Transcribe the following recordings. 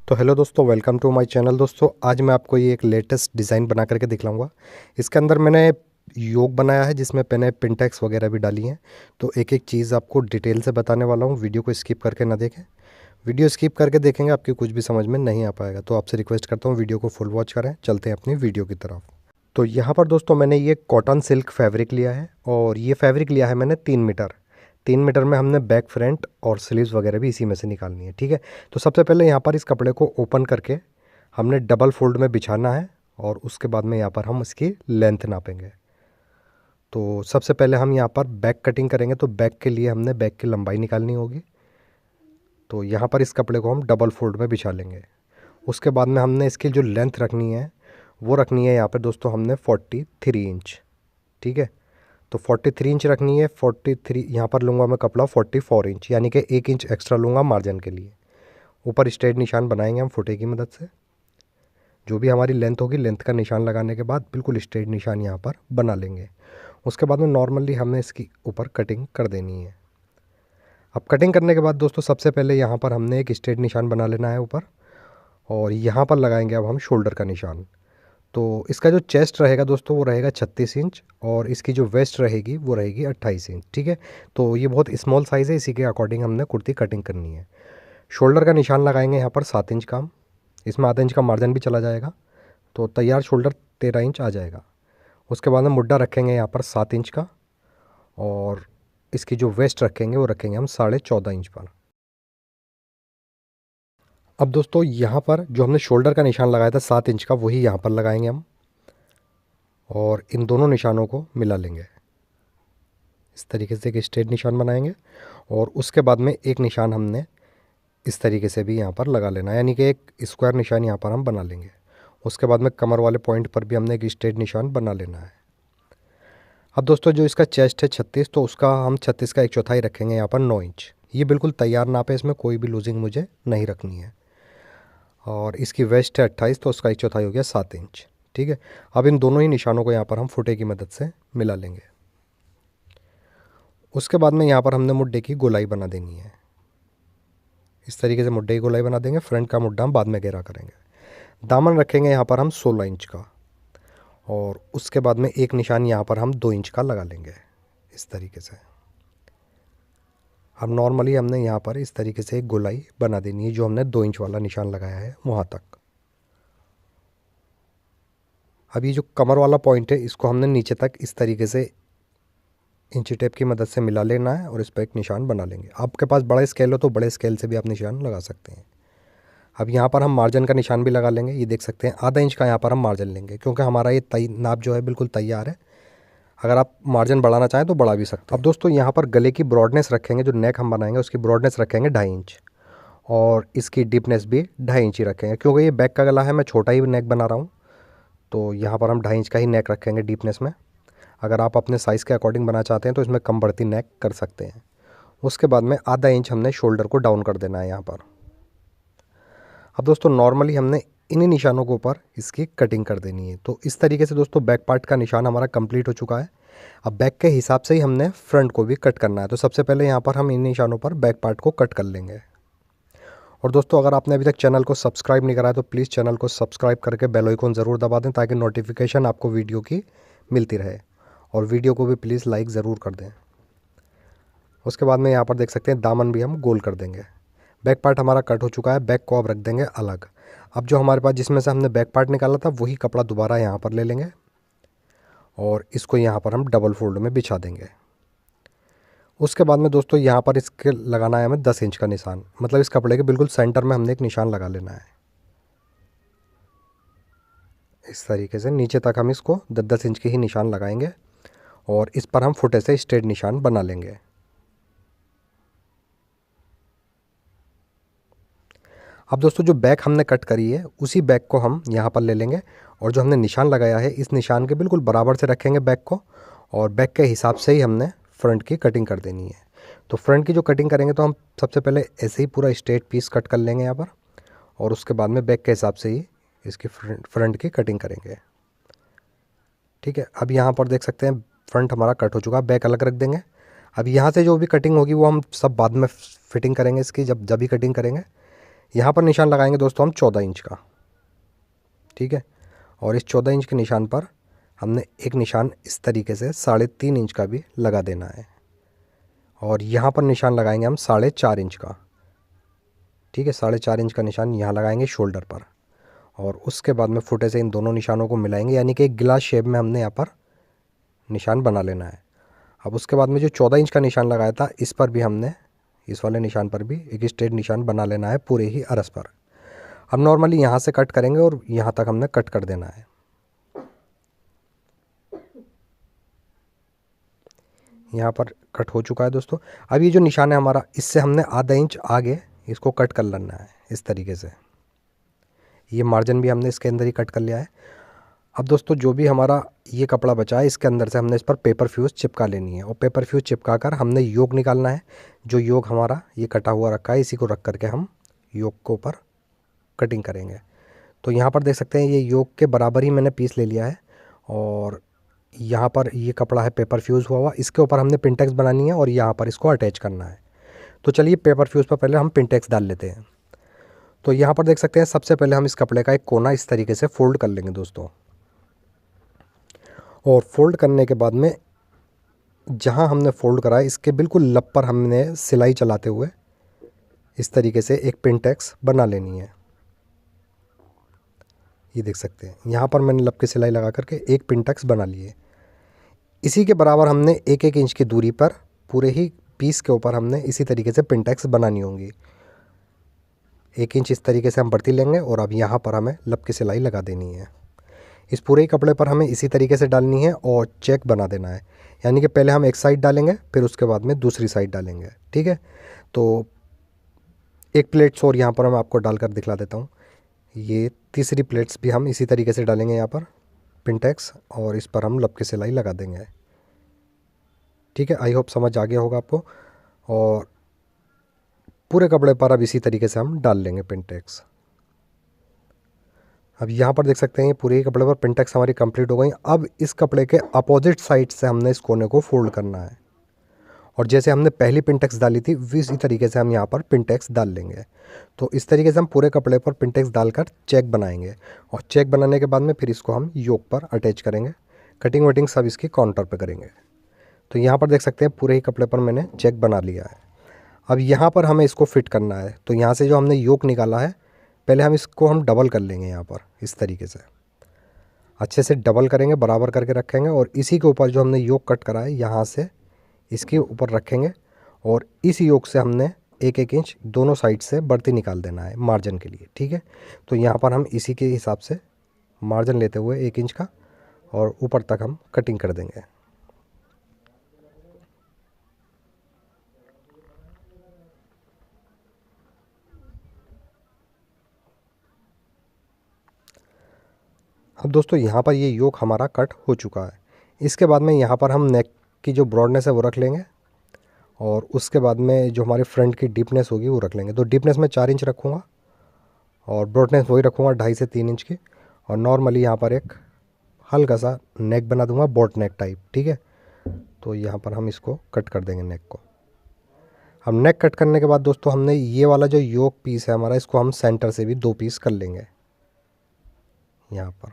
तो हेलो दोस्तों, welcome to my channel. दोस्तों आज मैं आपको ये एक लेटेस्ट डिज़ाइन बना करके दिखलाऊंगा। इसके अंदर मैंने योग बनाया है जिसमें मैंने पिनटेक्स वगैरह भी डाली हैं। तो एक एक चीज़ आपको डिटेल से बताने वाला हूँ, वीडियो को स्किप करके ना देखें। वीडियो स्किप करके देखेंगे आपकी कुछ भी समझ में नहीं आ पाएगा, तो आपसे रिक्वेस्ट करता हूँ वीडियो को फुल वॉच करें। चलते हैं अपनी वीडियो की तरफ। तो यहाँ पर दोस्तों मैंने ये कॉटन सिल्क फैब्रिक लिया है और ये फैब्रिक लिया है मैंने 3 मीटर। 3 मीटर में हमने बैक फ्रंट और स्लीव्स वगैरह भी इसी में से निकालनी है। ठीक है, तो सबसे पहले यहाँ पर इस कपड़े को ओपन करके हमने डबल फोल्ड में बिछाना है और उसके बाद में यहाँ पर हम इसकी लेंथ नापेंगे। तो सबसे पहले हम यहाँ पर बैक कटिंग करेंगे, तो बैक के लिए हमने बैक की लंबाई निकालनी होगी। तो यहाँ पर इस कपड़े को हम डबल फोल्ड में बिछा लेंगे। उसके बाद में हमने इसकी जो लेंथ रखनी है वो रखनी है यहाँ पर दोस्तों हमने 43 इंच। ठीक है, तो 43 इंच रखनी है। 43 यहाँ पर लूँगा मैं कपड़ा 44 इंच, यानी कि 1 इंच एक्स्ट्रा लूँगा मार्जिन के लिए। ऊपर स्ट्रेट निशान बनाएंगे हम फुटे की मदद से। जो भी हमारी लेंथ होगी, लेंथ का निशान लगाने के बाद बिल्कुल स्ट्रेट निशान यहाँ पर बना लेंगे। उसके बाद में नॉर्मली हमने इसकी ऊपर कटिंग कर देनी है। अब कटिंग करने के बाद दोस्तों सबसे पहले यहाँ पर हमने एक स्ट्रेट निशान बना लेना है ऊपर, और यहाँ पर लगाएंगे अब हम शोल्डर का निशान। तो इसका जो चेस्ट रहेगा दोस्तों वो रहेगा 36 इंच और इसकी जो वेस्ट रहेगी वो रहेगी 28 इंच। ठीक है, तो ये बहुत स्मॉल साइज़ है, इसी के अकॉर्डिंग हमने कुर्ती कटिंग करनी है। शोल्डर का निशान लगाएंगे यहाँ पर 7 इंच का, इसमें आधा इंच का मार्जिन भी चला जाएगा, तो तैयार शोल्डर 13 इंच आ जाएगा। उसके बाद में मुड्ढा रखेंगे यहाँ पर 7 इंच का, और इसकी जो वेस्ट रखेंगे वो रखेंगे हम 14.5 इंच पर। अब दोस्तों यहाँ पर जो हमने शोल्डर का निशान लगाया था 7 इंच का, वही यहाँ पर लगाएंगे हम, और इन दोनों निशानों को मिला लेंगे। इस तरीके से एक स्ट्रेट निशान बनाएंगे और उसके बाद में एक निशान हमने इस तरीके से भी यहाँ पर लगा लेना है, यानी कि एक स्क्वायर निशान यहाँ पर हम बना लेंगे। उसके बाद में कमर वाले पॉइंट पर भी हमने एक स्ट्रेट निशान बना लेना है। अब दोस्तों जो इसका चेस्ट है 36, तो उसका हम 36 का 1/4 रखेंगे यहाँ पर 9 इंच। ये बिल्कुल तैयार नाप है, इसमें कोई भी लूजिंग मुझे नहीं रखनी है। और इसकी वेस्ट है 28, तो उसका 1/4 हो गया 7 इंच। ठीक है, अब इन दोनों ही निशानों को यहाँ पर हम फुटे की मदद से मिला लेंगे। उसके बाद में यहाँ पर हमने मुड्ढे की गोलाई बना देनी है। इस तरीके से मुड्ढे की गोलाई बना देंगे। फ्रंट का मुड्ढा हम बाद में घेरा करेंगे। दामन रखेंगे यहाँ पर हम 16 इंच का, और उसके बाद में एक निशान यहाँ पर हम 2 इंच का लगा लेंगे इस तरीके से। अब नॉर्मली हमने यहाँ पर इस तरीके से एक गोलाई बना देनी है, जो हमने 2 इंच वाला निशान लगाया है वहाँ तक। अब ये जो कमर वाला पॉइंट है इसको हमने नीचे तक इस तरीके से इंची टेप की मदद से मिला लेना है और इस पर एक निशान बना लेंगे। आपके पास बड़ा स्केल हो तो बड़े स्केल से भी आप निशान लगा सकते हैं। अब यहाँ पर हम मार्जिन का निशान भी लगा लेंगे। ये देख सकते हैं आधा इंच का यहाँ पर हम मार्जिन लेंगे, क्योंकि हमारा ये नाप जो है बिल्कुल तैयार है। अगर आप मार्जिन बढ़ाना चाहें तो बढ़ा भी सकते हैं। अब दोस्तों यहाँ पर गले की ब्रॉडनेस रखेंगे, जो नेक हम बनाएंगे उसकी ब्रॉडनेस रखेंगे 2.5 इंच, और इसकी डीपनेस भी 2.5 इंच ही रखेंगे। क्योंकि ये बैक का गला है, मैं छोटा ही नेक बना रहा हूँ, तो यहाँ पर हम 2.5 इंच का ही नेक रखेंगे डीपनेस में। अगर आप अपने साइज़ के अकॉर्डिंग बनाना चाहते हैं तो इसमें कम बढ़ती नेक कर सकते हैं। उसके बाद में आधा इंच हमने शोल्डर को डाउन कर देना है यहाँ पर। अब दोस्तों नॉर्मली हमने इन्हीं निशानों के ऊपर इसकी कटिंग कर देनी है। तो इस तरीके से दोस्तों बैक पार्ट का निशान हमारा कंप्लीट हो चुका है। अब बैक के हिसाब से ही हमने फ्रंट को भी कट करना है। तो सबसे पहले यहाँ पर हम इन निशानों पर बैक पार्ट को कट कर लेंगे। और दोस्तों अगर आपने अभी तक चैनल को सब्सक्राइब नहीं करा है तो प्लीज़ चैनल को सब्सक्राइब करके बेल आइकन ज़रूर दबा दें, ताकि नोटिफिकेशन आपको वीडियो की मिलती रहे। और वीडियो को भी प्लीज़ लाइक ज़रूर कर दें। उसके बाद में यहाँ पर देख सकते हैं दामन भी हम गोल कर देंगे। बैक पार्ट हमारा कट हो चुका है, बैक को अब रख देंगे अलग। अब जो हमारे पास जिसमें से हमने बैक पार्ट निकाला था वही कपड़ा दोबारा यहाँ पर ले लेंगे और इसको यहाँ पर हम डबल फोल्ड में बिछा देंगे। उसके बाद में दोस्तों यहाँ पर इसके लगाना है हमें 10 इंच का निशान, मतलब इस कपड़े के बिल्कुल सेंटर में हमने एक निशान लगा लेना है। इस तरीके से नीचे तक हम इसको 10-10 इंच के ही निशान लगाएंगे और इस पर हम फुटे से स्ट्रेट निशान बना लेंगे। अब दोस्तों जो बैक हमने कट करी है उसी बैक को हम यहाँ पर ले लेंगे, और जो हमने निशान लगाया है इस निशान के बिल्कुल बराबर से रखेंगे बैक को, और बैक के हिसाब से ही हमने फ्रंट की कटिंग कर देनी है। तो फ्रंट की जो कटिंग करेंगे तो हम सबसे पहले ऐसे ही पूरा स्ट्रेट पीस कट कर लेंगे यहाँ पर, और उसके बाद में बैक के हिसाब से ही इसकी फ्रंट की कटिंग करेंगे। ठीक है, अब यहाँ पर देख सकते हैं फ्रंट हमारा कट हो चुका है, बैक अलग रख देंगे। अब यहाँ से जो भी कटिंग होगी वो हम सब बाद में फिटिंग करेंगे इसकी, जब भी कटिंग करेंगे। यहाँ पर निशान लगाएंगे दोस्तों हम 14 इंच का, ठीक है। और इस 14 इंच के निशान पर हमने एक निशान इस तरीके से 3.5 इंच का भी लगा देना है। और यहाँ पर निशान लगाएंगे हम 4.5 इंच का, ठीक है। 4.5 इंच का निशान यहाँ लगाएंगे शोल्डर पर। और उसके बाद में फुटे से इन दोनों निशानों को मिलाएंगे, यानी कि एक गिलास शेप में हमने यहाँ पर निशान बना लेना है। अब उसके बाद में जो 14 इंच का निशान लगाया था, इस पर भी हमने, इस वाले निशान पर भी एक स्ट्रेट निशान बना लेना है पूरे ही अरस पर। अब नॉर्मली यहाँ से कट करेंगे और यहाँ तक हमने कट कर देना है। यहाँ पर कट हो चुका है दोस्तों। अब ये जो निशान है हमारा, इससे हमने आधा इंच आगे इसको कट कर लेना है इस तरीके से। ये मार्जिन भी हमने इसके अंदर ही कट कर लिया है। अब दोस्तों जो भी हमारा ये कपड़ा बचा है, इसके अंदर से हमने इस पर पेपर फ्यूज़ चिपका लेनी है। और पेपर फ्यूज़ चिपका कर हमने योक निकालना है। जो योक हमारा ये कटा हुआ रखा है, इसी को रख करके हम योक को ऊपर कटिंग करेंगे। तो यहाँ पर देख सकते हैं ये योक के बराबर ही मैंने पीस ले लिया है। और यहाँ पर ये कपड़ा है पेपर फ्यूज़ हुआ, इसके ऊपर हमने पिनटेक्स बनानी है और यहाँ पर इसको अटैच करना है। तो चलिए पेपर फ्यूज़ पर पहले हम पिनटेक्स डाल लेते हैं। तो यहाँ पर देख सकते हैं सबसे पहले हम इस कपड़े का एक कोना इस तरीके से फोल्ड कर लेंगे दोस्तों। और फोल्ड करने के बाद में जहाँ हमने फोल्ड करा है, इसके बिल्कुल लब पर हमने सिलाई चलाते हुए इस तरीके से एक पिनटेक्स बना लेनी है। ये देख सकते हैं यहाँ पर मैंने लब की सिलाई लगा करके एक पिनटेक्स बना ली है। इसी के बराबर हमने 1-1 इंच की दूरी पर पूरे ही पीस के ऊपर हमने इसी तरीके से पिनटेक्स बनानी होंगी। 1 इंच इस तरीके से हम बढ़ती लेंगे और अब यहाँ पर हमें लब की सिलाई लगा देनी है। इस पूरे ही कपड़े पर हमें इसी तरीके से डालनी है और चेक बना देना है, यानी कि पहले हम एक साइड डालेंगे फिर उसके बाद में दूसरी साइड डालेंगे, ठीक है। तो एक प्लेट्स और यहाँ पर मैं आपको डालकर दिखला देता हूँ। ये तीसरी प्लेट्स भी हम इसी तरीके से डालेंगे यहाँ पर पिनटेक्स, और इस पर हम लब की सिलाई लगा देंगे, ठीक है। आई होप समझ आ गया होगा आपको। और पूरे कपड़े पर अब इसी तरीके से हम डाल लेंगे पिनटेक्स। अब यहाँ पर देख सकते हैं ये पूरे ही कपड़े पर पिनटेक्स हमारी कंप्लीट हो गई। अब इस कपड़े के अपोजिट साइड से हमने इस कोने को फोल्ड करना है और जैसे हमने पहली पिनटेक्स डाली थी इसी तरीके से हम यहाँ पर पिनटेक्स डाल लेंगे। तो इस तरीके से हम पूरे कपड़े पर पिनटेक्स डालकर चेक बनाएंगे और चेक बनाने के बाद में फिर इसको हम योक पर अटैच करेंगे। कटिंग वटिंग सब इसकी काउंटर पर करेंगे। तो यहाँ पर देख सकते हैं पूरे ही कपड़े पर मैंने चेक बना लिया है। अब यहाँ पर हमें इसको फिट करना है। तो यहाँ से जो हमने योक निकाला है, पहले हम इसको हम डबल कर लेंगे यहाँ पर इस तरीके से अच्छे से डबल करेंगे, बराबर करके रखेंगे और इसी के ऊपर जो हमने योक कट करा है यहाँ से इसके ऊपर रखेंगे और इस योक से हमने 1-1 इंच दोनों साइड से बढ़ती निकाल देना है मार्जिन के लिए, ठीक है। तो यहाँ पर हम इसी के हिसाब से मार्जिन लेते हुए 1 इंच का और ऊपर तक हम कटिंग कर देंगे। अब दोस्तों यहाँ पर ये योक हमारा कट हो चुका है। इसके बाद में यहाँ पर हम नेक की जो ब्रॉडनेस है वो रख लेंगे और उसके बाद में जो हमारी फ्रंट की डीपनेस होगी वो रख लेंगे। तो डीपनेस में 4 इंच रखूँगा और ब्रॉडनेस वही रखूँगा 2.5 से 3 इंच की। और नॉर्मली यहाँ पर एक हल्का सा नेक बना दूँगा बोट नेक टाइप, ठीक है। तो यहाँ पर हम इसको कट कर देंगे नेक को। अब नेक कट करने के बाद दोस्तों हमने ये वाला जो योक पीस है हमारा, इसको हम सेंटर से भी 2 पीस कर लेंगे। यहाँ पर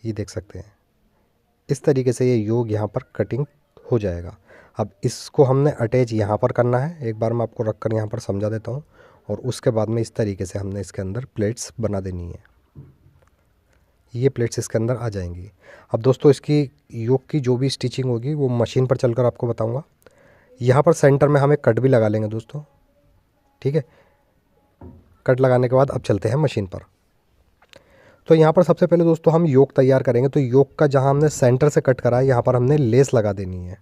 ये देख सकते हैं इस तरीके से ये योक यहाँ पर कटिंग हो जाएगा। अब इसको हमने अटैच यहाँ पर करना है। एक बार मैं आपको रख कर यहाँ पर समझा देता हूँ और उसके बाद में इस तरीके से हमने इसके अंदर प्लेट्स बना देनी है। ये प्लेट्स इसके अंदर आ जाएंगी। अब दोस्तों इसकी योक की जो भी स्टिचिंग होगी वो मशीन पर चलकर आपको बताऊँगा। यहाँ पर सेंटर में हम एक कट भी लगा लेंगे दोस्तों, ठीक है। कट लगाने के बाद अब चलते हैं मशीन पर। तो यहाँ पर सबसे पहले दोस्तों हम योक तैयार करेंगे। तो योक का जहाँ हमने सेंटर से कट करा है यहाँ पर हमने लेस लगा देनी है।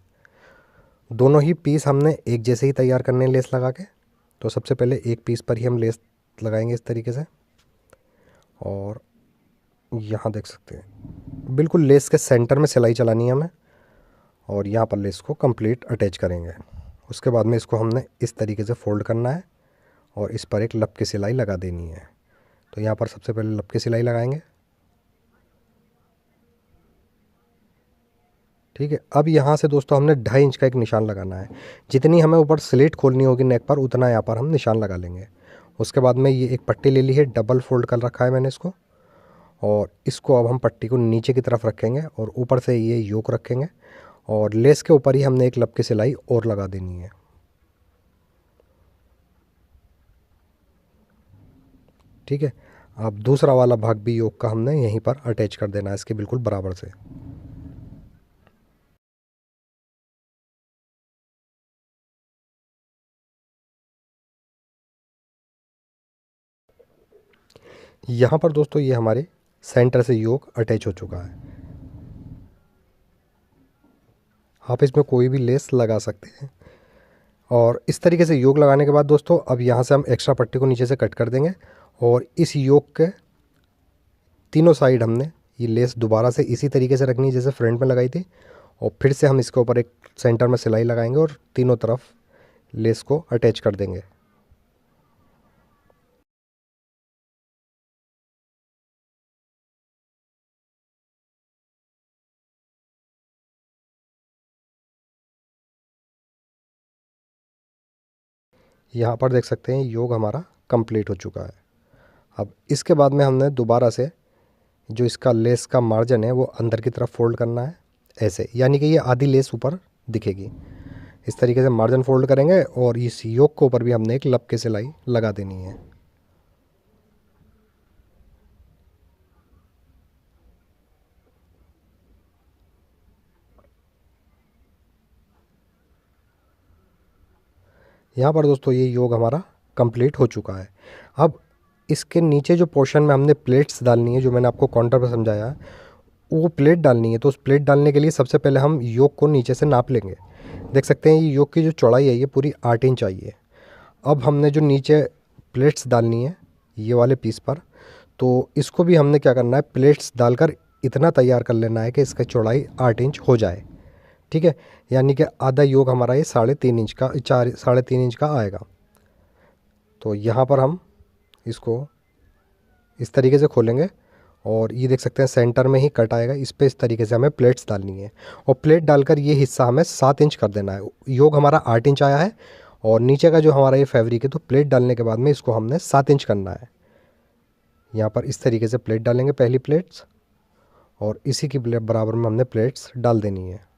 दोनों ही पीस हमने एक जैसे ही तैयार करने हैं लेस लगा के। तो सबसे पहले एक पीस पर ही हम लेस लगाएंगे इस तरीके से और यहाँ देख सकते हैं बिल्कुल लेस के सेंटर में सिलाई चलानी है हमें और यहाँ पर लेस को कंप्लीट अटैच करेंगे। उसके बाद में इसको हमने इस तरीके से फोल्ड करना है और इस पर एक लब की सिलाई लगा देनी है। तो यहाँ पर सबसे पहले लब की सिलाई लगाएंगे, ठीक है। अब यहाँ से दोस्तों हमने 2.5 इंच का एक निशान लगाना है। जितनी हमें ऊपर स्लिट खोलनी होगी नेक पर उतना यहाँ पर हम निशान लगा लेंगे उसके बाद में ये एक पट्टी ले ली है, डबल फोल्ड कर रखा है मैंने इसको, और इसको अब हम पट्टी को नीचे की तरफ रखेंगे और ऊपर से ये योक रखेंगे और लेस के ऊपर ही हमने एक लब की सिलाई और लगा देनी है। ठीक है, अब दूसरा वाला भाग भी योक का हमने यहीं पर अटैच कर देना है इसके बिल्कुल बराबर से। यहाँ पर दोस्तों ये हमारे सेंटर से योक अटैच हो चुका है। आप इसमें कोई भी लेस लगा सकते हैं। और इस तरीके से योक लगाने के बाद दोस्तों अब यहाँ से हम एक्स्ट्रा पट्टी को नीचे से कट कर देंगे और इस योक के तीनों साइड हमने ये लेस दोबारा से इसी तरीके से रखनी है जैसे फ्रंट में लगाई थी, और फिर से हम इसके ऊपर एक सेंटर में सिलाई लगाएंगे और तीनों तरफ लेस को अटैच कर देंगे। यहाँ पर देख सकते हैं योग हमारा कंप्लीट हो चुका है। अब इसके बाद में हमने दोबारा से जो इसका लेस का मार्जिन है वो अंदर की तरफ फोल्ड करना है ऐसे, यानी कि ये आधी लेस ऊपर दिखेगी। इस तरीके से मार्जिन फोल्ड करेंगे और इस योग के ऊपर भी हमने एक लब की सिलाई लगा देनी है। यहाँ पर दोस्तों ये योग हमारा कंप्लीट हो चुका है। अब इसके नीचे जो पोर्शन में हमने प्लेट्स डालनी है, जो मैंने आपको काउंटर पर समझाया है, वो प्लेट डालनी है। तो उस प्लेट डालने के लिए सबसे पहले हम योग को नीचे से नाप लेंगे। देख सकते हैं ये योग की जो चौड़ाई है ये पूरी 8 इंच आई है। अब हमने जो नीचे प्लेट्स डालनी है ये वाले पीस पर, तो इसको भी हमने क्या करना है, प्लेट्स डालकर इतना तैयार कर लेना है कि इसका चौड़ाई 8 इंच हो जाए। ठीक है, यानी कि आधा योग हमारा ये 3.5 इंच का 3.5 इंच का आएगा। तो यहाँ पर हम इसको इस तरीके से खोलेंगे और ये देख सकते हैं सेंटर में ही कट आएगा। इस पर इस तरीके से हमें प्लेट्स डालनी है और प्लेट डालकर ये हिस्सा हमें 7 इंच कर देना है। योग हमारा 8 इंच आया है और नीचे का जो हमारा ये फैब्रिक है, तो प्लेट डालने के बाद में इसको हमने 7 इंच करना है। यहाँ पर इस तरीके से प्लेट डालेंगे, पहली प्लेट्स, और इसी की बराबर में हमने प्लेट्स डाल देनी है।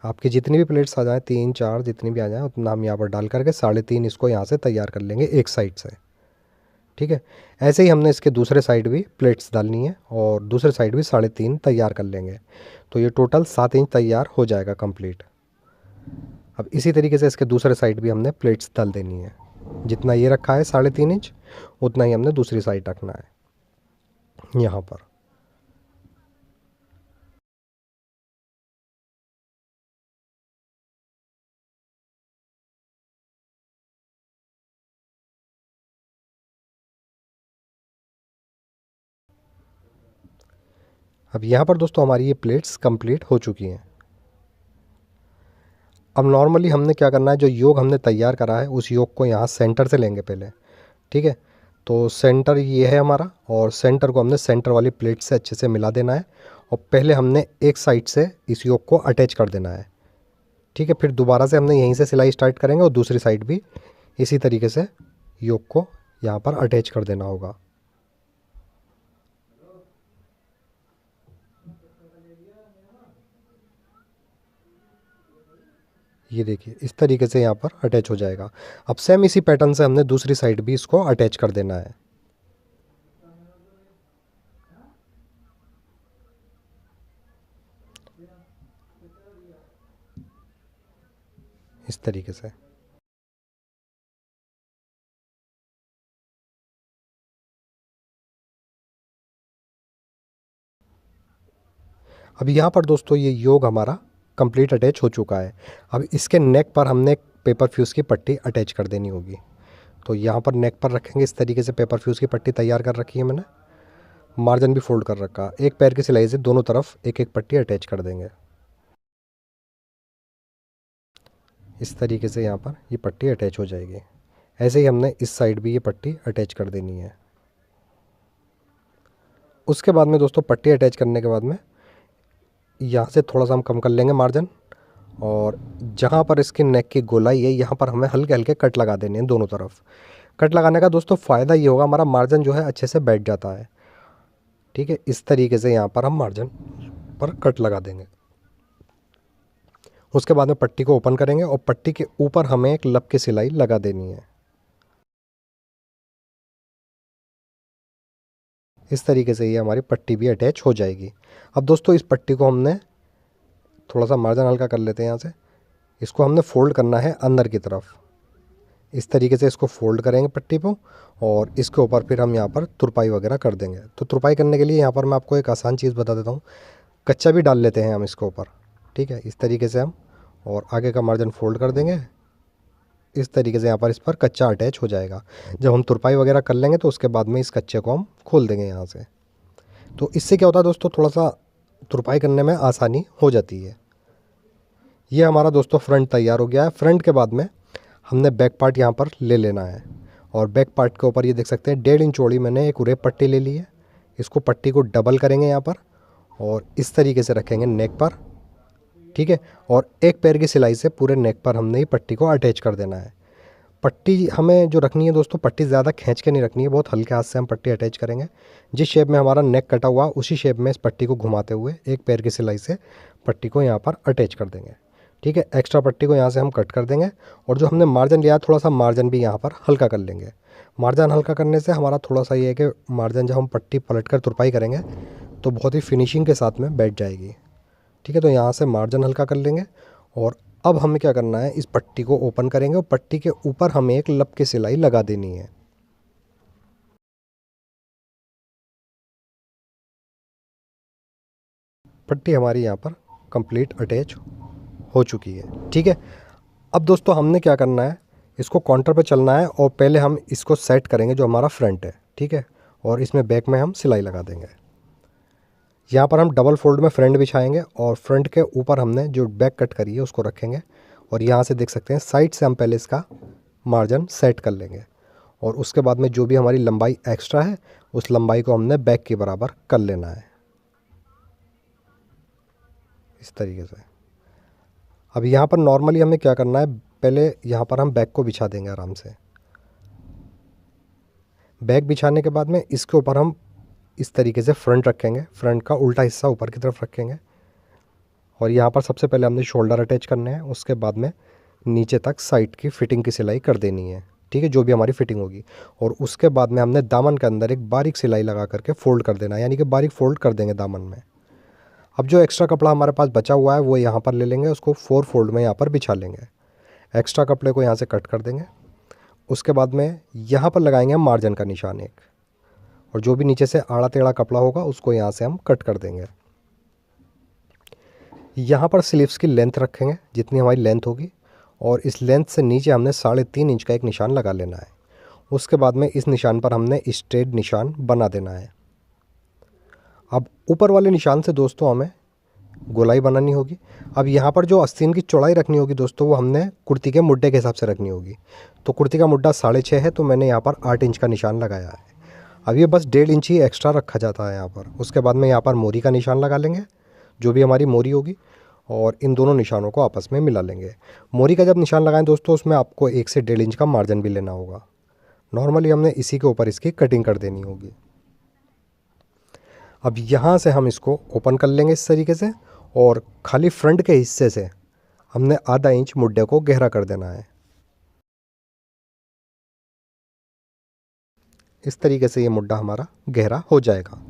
आपकी जितनी भी प्लेट्स आ जाएँ, 3 4 जितनी भी आ जाएँ, उतना हम यहाँ पर डाल करके 3.5 इसको यहाँ से तैयार कर लेंगे एक साइड से। ठीक है, ऐसे ही हमने इसके दूसरे साइड भी प्लेट्स डालनी है और दूसरे साइड भी 3.5 तैयार कर लेंगे। तो ये टोटल 7 इंच तैयार हो जाएगा कंप्लीट। अब इसी तरीके से इसके दूसरे साइड भी हमने प्लेट्स डाल देनी है। जितना ये रखा है 3.5 इंच, उतना ही हमने दूसरी साइड रखना है यहाँ पर। अब यहाँ पर दोस्तों हमारी ये प्लेट्स कंप्लीट हो चुकी हैं। अब नॉर्मली हमने क्या करना है, जो योग हमने तैयार करा है उस योग को यहाँ सेंटर से लेंगे पहले। ठीक है, तो सेंटर ये है हमारा और सेंटर को हमने सेंटर वाली प्लेट से अच्छे से मिला देना है और पहले हमने एक साइड से इस योग को अटैच कर देना है। ठीक है, फिर दोबारा से हमने यहीं से सिलाई स्टार्ट करेंगे और दूसरी साइड भी इसी तरीके से योग को यहाँ पर अटैच कर देना होगा। ये देखिए इस तरीके से यहाँ पर अटैच हो जाएगा। अब सेम इसी पैटर्न से हमने दूसरी साइड भी इसको अटैच कर देना है। इस तरीके से। अब यहाँ पर दोस्तों ये योग हमारा कंप्लीट अटैच हो चुका है। अब इसके नेक पर हमने एक पेपर फ्यूज़ की पट्टी अटैच कर देनी होगी। तो यहाँ पर नेक पर रखेंगे, इस तरीके से पेपर फ्यूज़ की पट्टी तैयार कर रखी है मैंने, मार्जिन भी फोल्ड कर रखा। एक पैर की सिलाई से दोनों तरफ एक एक पट्टी अटैच कर देंगे। इस तरीके से यहाँ पर ये पट्टी अटैच हो जाएगी। ऐसे ही हमने इस साइड भी ये पट्टी अटैच कर देनी है। उसके बाद में दोस्तों पट्टी अटैच करने के बाद में यहाँ से थोड़ा सा हम कम कर लेंगे मार्जिन और जहाँ पर इसकी नेक की गोलाई है यहाँ पर हमें हल्के हल्के कट लगा देने हैं दोनों तरफ। कट लगाने का दोस्तों फ़ायदा ये होगा, हमारा मार्जिन जो है अच्छे से बैठ जाता है। ठीक है, इस तरीके से यहाँ पर हम मार्जिन पर कट लगा देंगे। उसके बाद में पट्टी को ओपन करेंगे और पट्टी के ऊपर हमें एक लब की सिलाई लगा देनी है। इस तरीके से ये हमारी पट्टी भी अटैच हो जाएगी। अब दोस्तों इस पट्टी को हमने थोड़ा सा मार्जिन हल्का कर लेते हैं यहाँ से। इसको हमने फ़ोल्ड करना है अंदर की तरफ। इस तरीके से इसको फ़ोल्ड करेंगे पट्टी को, और इसके ऊपर फिर हम यहाँ पर तुरपाई वगैरह कर देंगे। तो तुरपाई करने के लिए यहाँ पर मैं आपको एक आसान चीज़ बता देता हूँ, कच्चा भी डाल लेते हैं हम इसके ऊपर। ठीक है, इस तरीके से हम और आगे का मार्जिन फ़ोल्ड कर देंगे। इस तरीके से यहाँ पर इस पर कच्चा अटैच हो जाएगा। जब हम तुरपाई वगैरह कर लेंगे तो उसके बाद में इस कच्चे को हम खोल देंगे यहाँ से। तो इससे क्या होता है दोस्तों, थोड़ा सा तुरपाई करने में आसानी हो जाती है। ये हमारा दोस्तों फ्रंट तैयार हो गया है। फ्रंट के बाद में हमने बैक पार्ट यहाँ पर ले लेना है, और बैक पार्ट के ऊपर ये देख सकते हैं 1.5 इंच चौड़ी मैंने एक उरेप पट्टी ले ली है। इसको पट्टी को डबल करेंगे यहाँ पर और इस तरीके से रखेंगे नेक पर। ठीक है, और एक पैर की सिलाई से पूरे नेक पर हमने ये पट्टी को अटैच कर देना है। पट्टी हमें जो रखनी है दोस्तों, पट्टी ज़्यादा खींच के नहीं रखनी है, बहुत हल्के हाथ से हम पट्टी अटैच करेंगे। जिस शेप में हमारा नेक कटा हुआ उसी शेप में इस पट्टी को घुमाते हुए एक पैर की सिलाई से पट्टी को यहाँ पर अटैच कर देंगे। ठीक है, एक्स्ट्रा पट्टी को यहाँ से हम कट कर देंगे, और जो हमने मार्जिन लिया थोड़ा सा मार्जिन भी यहाँ पर हल्का कर लेंगे। मार्जिन हल्का करने से हमारा थोड़ा सा ये है कि मार्जिन जब हम पट्टी पलट कर तुरपाई करेंगे तो बहुत ही फिनिशिंग के साथ में बैठ जाएगी। ठीक है, तो यहाँ से मार्जिन हल्का कर लेंगे, और अब हमें क्या करना है, इस पट्टी को ओपन करेंगे और पट्टी के ऊपर हमें एक लब की सिलाई लगा देनी है। पट्टी हमारी यहाँ पर कंप्लीट अटैच हो चुकी है। ठीक है, अब दोस्तों हमने क्या करना है, इसको काउंटर पे चलना है और पहले हम इसको सेट करेंगे जो हमारा फ्रंट है। ठीक है, और इसमें बैक में हम सिलाई लगा देंगे। यहाँ पर हम डबल फोल्ड में फ्रंट बिछाएंगे और फ्रंट के ऊपर हमने जो बैक कट करी है उसको रखेंगे, और यहाँ से देख सकते हैं साइड से हम पहले इसका मार्जिन सेट कर लेंगे, और उसके बाद में जो भी हमारी लंबाई एक्स्ट्रा है उस लंबाई को हमने बैक के बराबर कर लेना है इस तरीके से। अब यहाँ पर नॉर्मली हमें क्या करना है, पहले यहाँ पर हम बैक को बिछा देंगे आराम से। बैक बिछाने के बाद में इसके ऊपर हम इस तरीके से फ्रंट रखेंगे, फ्रंट का उल्टा हिस्सा ऊपर की तरफ रखेंगे, और यहाँ पर सबसे पहले हमने शोल्डर अटैच करने हैं। उसके बाद में नीचे तक साइड की फिटिंग की सिलाई कर देनी है। ठीक है, जो भी हमारी फिटिंग होगी, और उसके बाद में हमने दामन के अंदर एक बारीक सिलाई लगा करके फ़ोल्ड कर देना है, यानी कि बारीक फ़ोल्ड कर देंगे दामन में। अब जो एक्स्ट्रा कपड़ा हमारे पास बचा हुआ है वो यहाँ पर ले लेंगे, उसको 4 फोल्ड में यहाँ पर बिछा लेंगे। एक्स्ट्रा कपड़े को यहाँ से कट कर देंगे। उसके बाद में यहाँ पर लगाएंगे हम मार्जिन का निशान एक, और जो भी नीचे से आड़ा टेढ़ा कपड़ा होगा उसको यहाँ से हम कट कर देंगे। यहाँ पर स्लीव्स की लेंथ रखेंगे जितनी हमारी लेंथ होगी, और इस लेंथ से नीचे हमने 3.5 इंच का एक निशान लगा लेना है। उसके बाद में इस निशान पर हमने स्ट्रेट निशान बना देना है। अब ऊपर वाले निशान से दोस्तों हमें गोलाई बनानी होगी। अब यहाँ पर जो आस्तीन की चौड़ाई रखनी होगी दोस्तों, वो हमने कुर्ती के मुड्ढे के हिसाब से रखनी होगी। तो कुर्ती का मुड्ढा 6.5 है, तो मैंने यहाँ पर 8 इंच का निशान लगाया है। अब ये बस 1.5 इंच ही एक्स्ट्रा रखा जाता है यहाँ पर। उसके बाद में यहाँ पर मोरी का निशान लगा लेंगे, जो भी हमारी मोरी होगी, और इन दोनों निशानों को आपस में मिला लेंगे। मोरी का जब निशान लगाएं दोस्तों, उसमें आपको 1 से 1.5 इंच का मार्जिन भी लेना होगा। नॉर्मली हमने इसी के ऊपर इसकी कटिंग कर देनी होगी। अब यहाँ से हम इसको ओपन कर लेंगे इस तरीके से, और खाली फ्रंट के हिस्से से हमने आधा इंच मुड्ढे को गहरा कर देना है। इस तरीके से ये मुड्ढा हमारा गहरा हो जाएगा।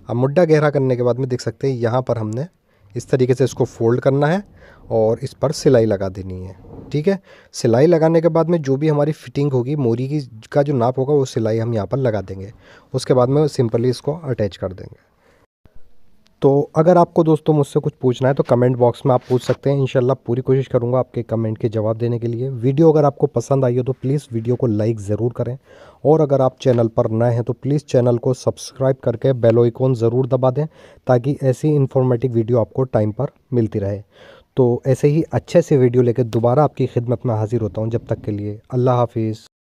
अब मुड्ढा गहरा करने के बाद में देख सकते हैं यहाँ पर हमने इस तरीके से इसको फोल्ड करना है और इस पर सिलाई लगा देनी है। ठीक है, सिलाई लगाने के बाद में जो भी हमारी फिटिंग होगी, मोरी की का जो नाप होगा वो सिलाई हम यहाँ पर लगा देंगे। उसके बाद में सिंपली इसको अटैच कर देंगे। तो अगर आपको दोस्तों मुझसे कुछ पूछना है तो कमेंट बॉक्स में आप पूछ सकते हैं। इंशाल्लाह पूरी कोशिश करूंगा आपके कमेंट के जवाब देने के लिए। वीडियो अगर आपको पसंद आई हो तो प्लीज़ वीडियो को लाइक ज़रूर करें, और अगर आप चैनल पर नए हैं तो प्लीज़ चैनल को सब्सक्राइब करके बेल आइकन ज़रूर दबा दें, ताकि ऐसी इन्फॉर्मेटिव वीडियो आपको टाइम पर मिलती रहे। तो ऐसे ही अच्छे से वीडियो लेकर दोबारा आपकी खिदमत में हाजिर होता हूँ। जब तक के लिए अल्लाह हाफिज़।